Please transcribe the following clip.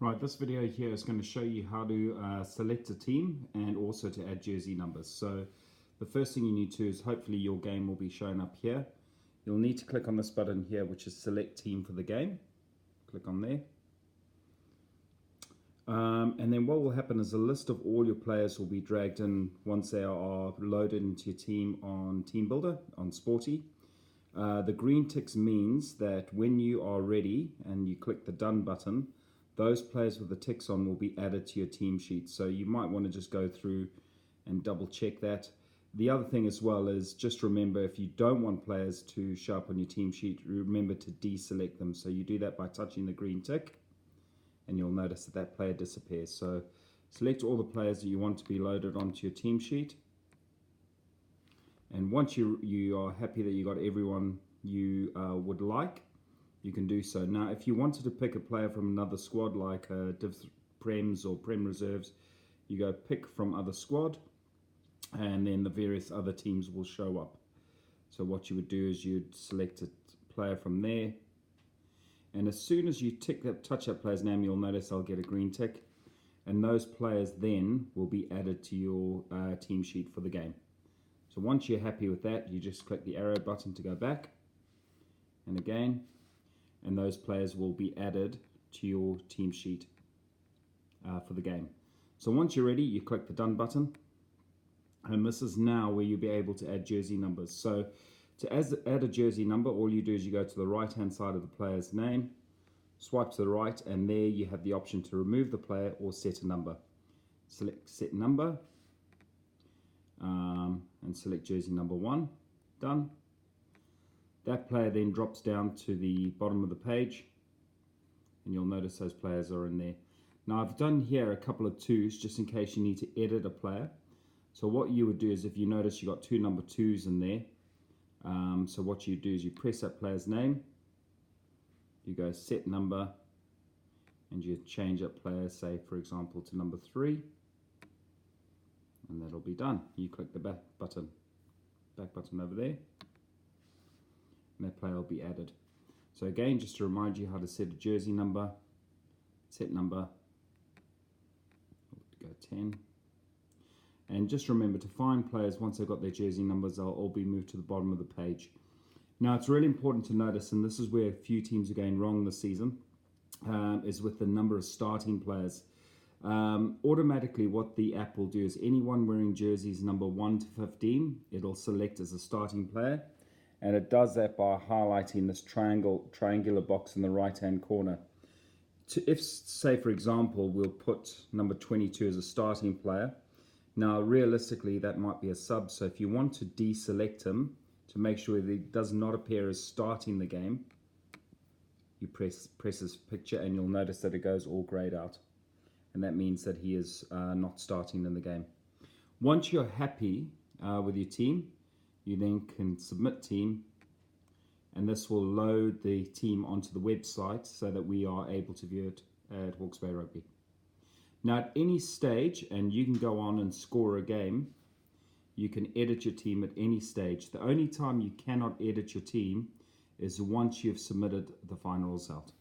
Right, this video here is going to show you how to select a team and also to add jersey numbers. So the first thing you need to is hopefully your game will be shown up here. You'll need to click on this button here, which is select team for the game. Click on there. And then what will happen is a list of all your players will be dragged in once they are loaded into your team on Team Builder, on Sporty. The green ticks means that when you are ready and you click the done button, those players with the ticks on will be added to your team sheet. So you might want to just go through and double check that. The other thing as well is just remember, if you don't want players to show up on your team sheet, remember to deselect them. So you do that by touching the green tick and you'll notice that that player disappears. So select all the players that you want to be loaded onto your team sheet. And once you are happy that you got everyone you would like, you can do so. Now, if you wanted to pick a player from another squad, like Div Prems or Prem Reserves, you go pick from other squad, and then the various other teams will show up. So what you would do is you'd select a player from there, and as soon as you touch that player's name, you'll notice I'll get a green tick, and those players then will be added to your team sheet for the game. So once you're happy with that, you just click the arrow button to go back, and again, and those players will be added to your team sheet for the game. So once you're ready, you click the done button, and this is now where you'll be able to add jersey numbers. So to add a jersey number, all you do is you go to the right hand side of the player's name, swipe to the right, and there you have the option to remove the player or set a number. Select set number, and select jersey number 1, done. That player then drops down to the bottom of the page, and you'll notice those players are in there. Now I've done here a couple of 2s just in case you need to edit a player. So what you would do is, if you notice you got 2 number 2s in there, so what you do is you press that player's name, you go set number, and you change that player, say for example to number 3, and that'll be done. You click the back button over there, and that player will be added. So again, just to remind you how to set a jersey number, set number, go 10, and just remember to find players once they've got their jersey numbers, they'll all be moved to the bottom of the page. Now it's really important to notice, and this is where a few teams are going wrong this season, is with the number of starting players. Automatically what the app will do is anyone wearing jerseys number 1 to 15, it'll select as a starting player. And it does that by highlighting this triangular box in the right hand corner. If, say for example, we'll put number 22 as a starting player. Now realistically that might be a sub, so if you want to deselect him to make sure that he does not appear as starting the game, you press his picture and you'll notice that it goes all grayed out. And that means that he is not starting in the game. Once you're happy with your team, you then can submit team, and this will load the team onto the website so that we are able to view it at Hawke's Bay Rugby. Now at any stage, and you can go on and score a game, you can edit your team at any stage. The only time you cannot edit your team is once you've submitted the final result.